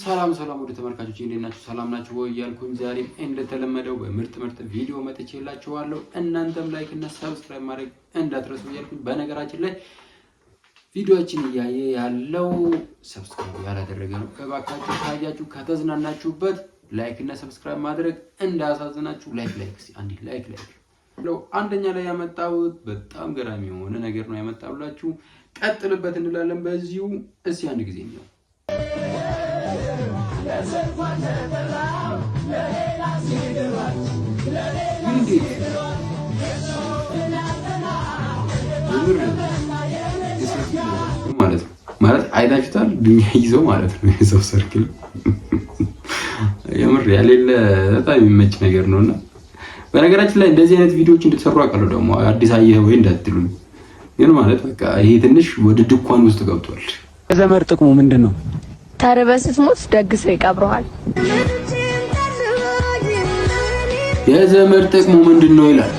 ሰላም ወደ ተመልካቾች እንዴት ናችሁ? ሰላም ናችሁ ወይ ያልኩኝ ዛሬም እንደተለመደው በምርጥ ቪዲዮ መጥቼላችኋለሁ። እናንተም ላይክ እና ሰብስክራይብ ማድረግ እንዳትረሱ ያልኩኝ። በነገራችን ላይ ቪዲዮአችን እያየ ያለው ሰብስክራይብ ያላደረገ ነው። እባካችሁ ካያችሁ ከተዝናናችሁበት ላይክ እና ሰብስክራይብ ማድረግ እንዳያሳዝናችሁ። ላይክ እስቲ አንዴ ላይክ አንደኛ ላይ ያመጣሁት በጣም ገራሚ የሆነ ነገር ነው ያመጣሁላችሁ። ቀጥልበት እንላለን በዚሁ። እስቲ አንድ ጊዜ ነው ማለት አይታችሁታል። ዱንያ ይዘው ማለት ነው የሰው ሰርክል የምር ያሌለ በጣም የሚመች ነገር ነውና በነገራችን ላይ እንደዚህ አይነት ቪዲዮዎች እንድትሰሩ አቀለው ደግሞ አዲስ አየህ ወይ እንዳትሉኝ ግን ማለት በቃ ይሄ ትንሽ ወደ ድኳን ውስጥ ገብቷል። የዘመድ ጥቅሙ ምንድነው? ተርበህ ስትሞት ደግሰው ይቀብረዋል። የዘመድ ጥቅሙ ምንድነው ይላል።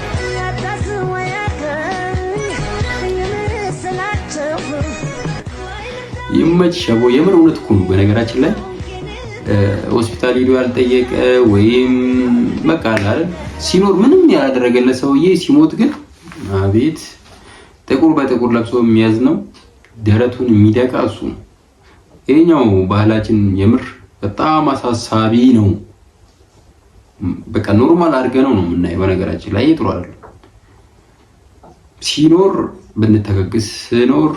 ይመች ሸቦ የምር እውነት እኮ ነው። በነገራችን ላይ ሆስፒታል ሄዶ ያልጠየቀ ወይም በቃ አይደል ሲኖር ምንም ያላደረገለት ሰውዬ ሲሞት ግን አቤት ጥቁር በጥቁር ለብሶ የሚያዝ ነው ደረቱን የሚደቃ እሱ ነው። ይሄኛው ባህላችን የምር በጣም አሳሳቢ ነው። በቃ ኖርማል አድርገነው ነው የምናየው። በነገራችን ላይ ጥሩ አይደለም። ሲኖር ብንተከክስ ሲኖር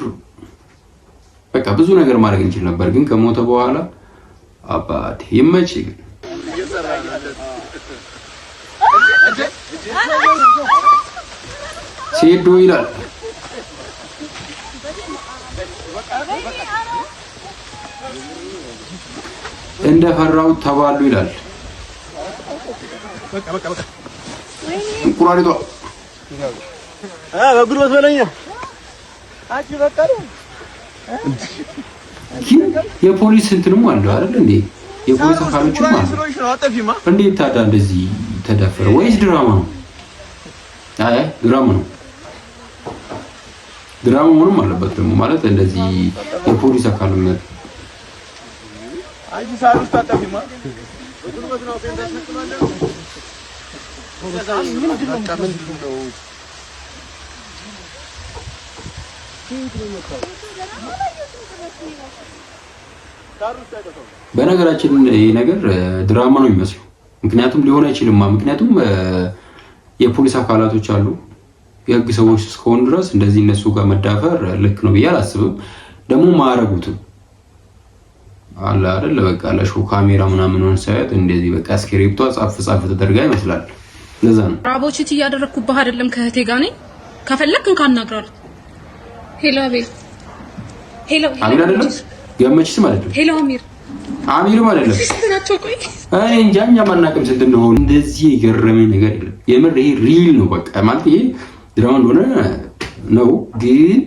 በቃ ብዙ ነገር ማድረግ እንችል ነበር። ግን ከሞተ በኋላ አባቴ ይመች ሲዶ ይላል። እንደፈራው ተባሉ ይላል። በቃ እንቁራሪቷ በጉልበት በለኛ አጂ በቃ የፖሊስ እንትንም አለው አይደል እንዴ? የፖሊስ አካሎችም አሉ እንዴ? ታዲያ እንደዚህ ተደፈረ ወይስ ድራማ ነው? አይ ድራማ ነው። ድራማ ምንም አለበት ደግሞ ማለት እንደዚህ የፖሊስ አካሉነት አይ ሳሩስ ታጠፊማ በጉልበት ነው ተንታስነቅማለሁ። ምንድነው በነገራችን ይሄ ነገር ድራማ ነው የሚመስለው። ምክንያቱም ሊሆን አይችልም። ምክንያቱም የፖሊስ አካላቶች አሉ የህግ ሰዎች እስከሆኑ ድረስ እንደዚህ እነሱ ጋር መዳፈር ልክ ነው ብዬ አላስብም። ደግሞ ማረጉትም አለ አይደል በቃ ለሾ ካሜራ ምናምን ሆነ ሳይት እንደዚህ በቃ ስክሪፕቷ ጻፍ ተደርጋ ይመስላል። ለዛ ነው ራቦችት እያደረኩብህ አይደለም ከህቴ ጋር ነኝ። ከፈለክ ካናግራል። ሄሎ አቤል ሄሎ አይደለም ገመችስ ማለት ነው። ሄሎ አሚር ማለት ነው። ስንታቸው ቆይ እኔ እንጃኛ ማናቀም ስንት ነው። እንደዚህ የገረመኝ ነገር የለም። የምር ይሄ ሪል ነው በቃ ማለት ይሄ ድራማ እንደሆነ ነው። ግን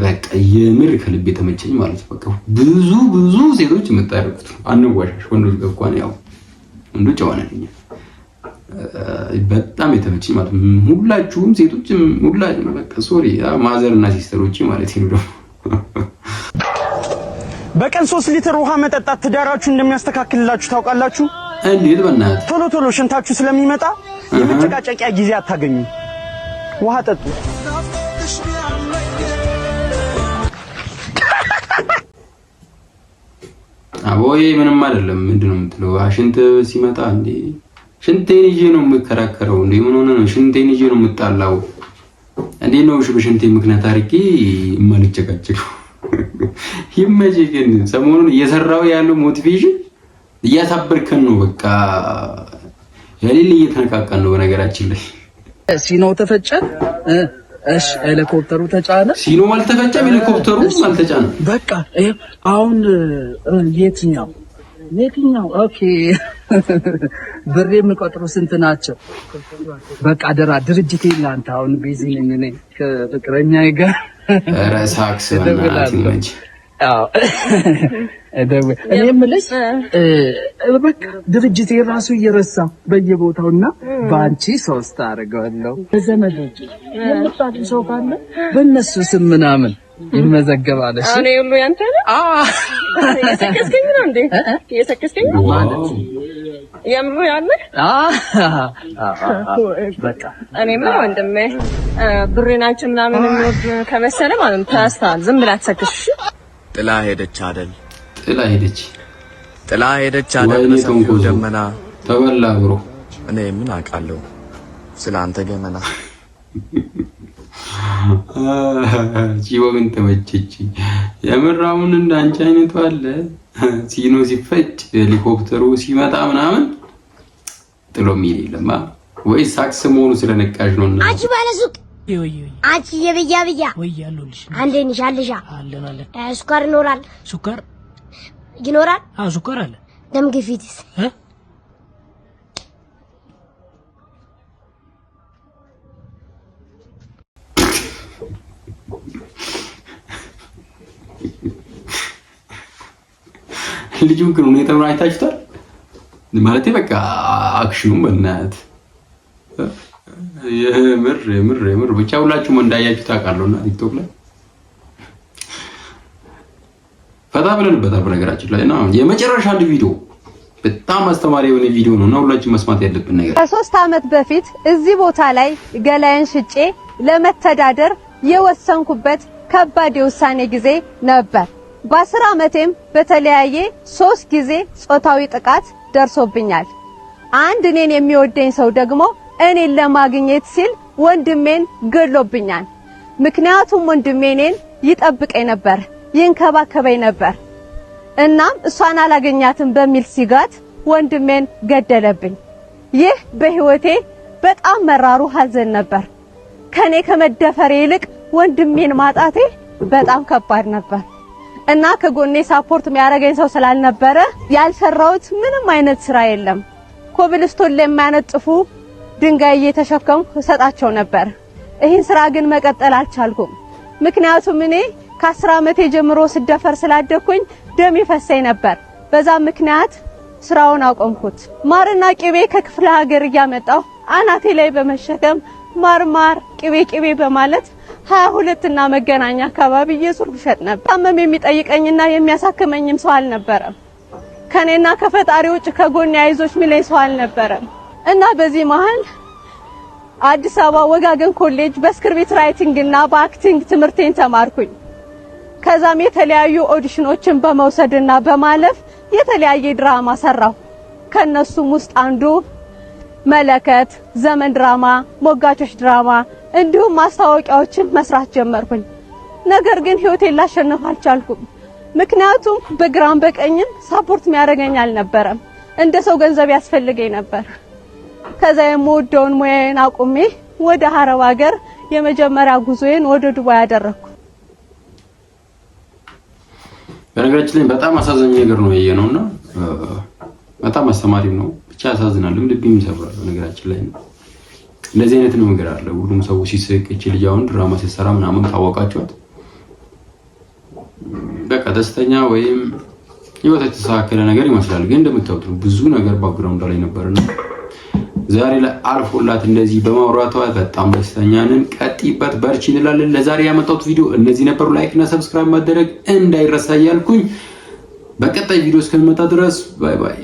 በቃ የምር ከልብ የተመቸኝ ማለት በቃ ብዙ ሴቶች የምታረቁት አንዋሻሽ ወንዶች እንኳን ያው ወንዶች ጨዋነኛ በጣም የተመቸኝ ማለት ሁላችሁም ሴቶችም ሁላችሁም በቃ ሶሪ ማዘር እና ሲስተሮች ማለት ነው። በቀን 3 ሊትር ውሃ መጠጣት ትዳራችሁ እንደሚያስተካክልላችሁ ታውቃላችሁ? እንዴት በእናትህ ቶሎ ሽንታችሁ ስለሚመጣ የመጨቃጨቂያ ጊዜ አታገኙ። ውሃ ጠጡ። አቦዬ ምንም አይደለም። ምንድነው የምትለው? ሽንት ሲመጣ እንዴ ሽንቴን ይዤ ነው የምከራከረው እንዴ? ምን ሆነ ነው ሽንቴን ይዤ ነው የምጣላው እንዴ? ነው በሽንቴ ምክንያት አድርጌ የማልጨቃጨቀው? ይመጪ ግን ሰሞኑን እየሰራው ያለው ሞቲቬሽን እያሳበርከን ነው። በቃ ያሌለ እየተነቃቀን ነው። በነገራችን ላይ ሲኖው ተፈጨ። እሺ ሄሊኮፕተሩ ተጫነ። ሲኖ አልተፈጨም፣ ሄሊኮፕተሩ አልተጫነ። በቃ አሁን የትኛው ኦኬ ብር የሚቆጥሩ ስንት ናቸው? በቃ ደራ ድርጅቴ ላንተ አሁን ቢዚ ነኝ ከፍቅረኛዬ ጋር ራሳክስ በእናትህ እንጂ አዎ እኔ የምልሽ በቃ ድርጅቴ ራሱ እየረሳ በየቦታውና ባንቺ 3 አደርጋለሁ። በዘመዶች የምታውቂ ሰው ካለ በእነሱ ስም ምናምን ይመዘገባል። እሺ እኔ ሁሉ ያንተ ነው። የሰከስከኝ ነው እንዴ? የሰከስከኝ ነው ማለት የምሩ ያለ በቃ እኔማ ወንድሜ ብሬናችን ምናምን የሚወድ ከመሰለ ማለት ነው ታስታል። ዝም ብላ ተሰክሽ ጥላ ሄደች አይደል? ጥላ ሄደች አይደል? በሰማዩ ደመና ተበላ ብሮ እኔ ምን አውቃለሁ ስላንተ ገመና። ጂወን ተመቸች የምራውን እንዳንቺ አይነቱ አለ ሲኖ ሲፈጭ ሄሊኮፕተሩ ሲመጣ ምናምን ጥሎ የሚል የለማ ወይ ሳክስ መሆኑ ስለነቃሽ ነውና አንቺ ባለሱቅ አንቺ የብያ ወይ ያሉልሽ አንዴ ንሻልሻ አለን ስኳር ይኖራል ሱካር ይኖራል ሱካር አለ ደም ግፊትስ ልጁን ግን ሁኔታውን አይታችኋል ማለት በቃ አክሽኑም በእናት የምር ብቻ ሁላችሁም እንዳያችሁ ታውቃለሁና ቲክቶክ ላይ ፈታ ብለንበታል። በነገራችን ላይ ነው የመጨረሻ አንድ ቪዲዮ በጣም አስተማሪ የሆነ ቪዲዮ ነውና ሁላችሁም መስማት ያለብን ነገር ከ3 አመት በፊት እዚህ ቦታ ላይ ገላየን ሽጬ ለመተዳደር የወሰንኩበት ከባድ የውሳኔ ጊዜ ነበር። በ10 አመቴም በተለያየ 3 ጊዜ ጾታዊ ጥቃት ደርሶብኛል። አንድ እኔን የሚወደኝ ሰው ደግሞ እኔን ለማግኘት ሲል ወንድሜን ገሎብኛል። ምክንያቱም ወንድሜ እኔን ይጠብቀኝ ነበር፣ ይንከባከበኝ ነበር። እናም እሷን አላገኛትም በሚል ሲጋት ወንድሜን ገደለብኝ። ይህ በህይወቴ በጣም መራሩ ሐዘን ነበር። ከኔ ከመደፈሬ ይልቅ ወንድሜን ማጣቴ በጣም ከባድ ነበር እና ከጎኔ ሳፖርት የሚያደርገኝ ሰው ስላልነበረ ያልሰራሁት ምንም አይነት ስራ የለም። ኮብልስቶን ለማያነጥፉ ድንጋይ እየተሸከምኩ ሰጣቸው ነበር። ይህን ስራ ግን መቀጠል አልቻልኩም። ምክንያቱም እኔ ከ10 አመቴ ጀምሮ ስደፈር ስላደኩኝ ደም ይፈሰኝ ነበር። በዛ ምክንያት ስራውን አቆምኩት። ማርና ቅቤ ከክፍለ ሀገር እያመጣሁ አናቴ ላይ በመሸከም ማርማር ቅቤ በማለት 22 እና መገናኛ አካባቢ እየዞርኩ ሸጥ ነበር። ታመም የሚጠይቀኝና የሚያሳክመኝም ሰው አልነበረም። ከኔና ከፈጣሪ ውጭ ከጎን ያይዞች ሚለኝ ሰው አልነበረም እና በዚህ መሃል አዲስ አበባ ወጋገን ኮሌጅ በስክሪፕት ራይቲንግ እና በአክቲንግ ትምህርቴን ተማርኩኝ። ከዛም የተለያዩ ኦዲሽኖችን በመውሰድና በማለፍ የተለያየ ድራማ ሰራሁ። ከነሱም ውስጥ አንዱ መለከት፣ ዘመን ድራማ፣ ሞጋቾች ድራማ እንዲሁም ማስታወቂያዎችን መስራት ጀመርኩኝ። ነገር ግን ህይወቴን ላሸንፍ አልቻልኩም። ምክንያቱም በግራም በቀኝም ሳፖርት የሚያደርገኝ አልነበረም። እንደ ሰው ገንዘብ ያስፈልገኝ ነበር። ከዛ የምወደውን ሙያዬን አቁሜ ወደ አረብ ሀገር የመጀመሪያ ጉዞዬን ወደ ዱባይ አደረኩ። በነገራችን ላይ በጣም አሳዛኝ ነገር ነው ያየነውና በጣም አስተማሪም ነው። ብቻ ያሳዝናልም ልብም ይሰብራል። በነገራችን ላይ እንደዚህ አይነት ነው ነገር አለ። ሁሉም ሰው ሲስቅ እቺ ልጅ አሁን ድራማ ሲሰራ ምናምን ታወቃቸዋት በቃ ደስተኛ ወይም ህይወት የተሳካለ ነገር ይመስላል። ግን እንደምታውቁት ብዙ ነገር ባክግራውንድ ላይ ነበርና ዛሬ ላይ አልፎላት እንደዚህ በማውራቷ በጣም ደስተኛ ነን። ቀጥይበት፣ በርቺ እንላለን። ለዛሬ ያመጣሁት ቪዲዮ እነዚህ ነበሩ። ላይክ እና ሰብስክራይብ ማድረግ እንዳይረሳ እያልኩኝ በቀጣይ ቪዲዮ እስከምመጣ ድረስ ባይ ባይ።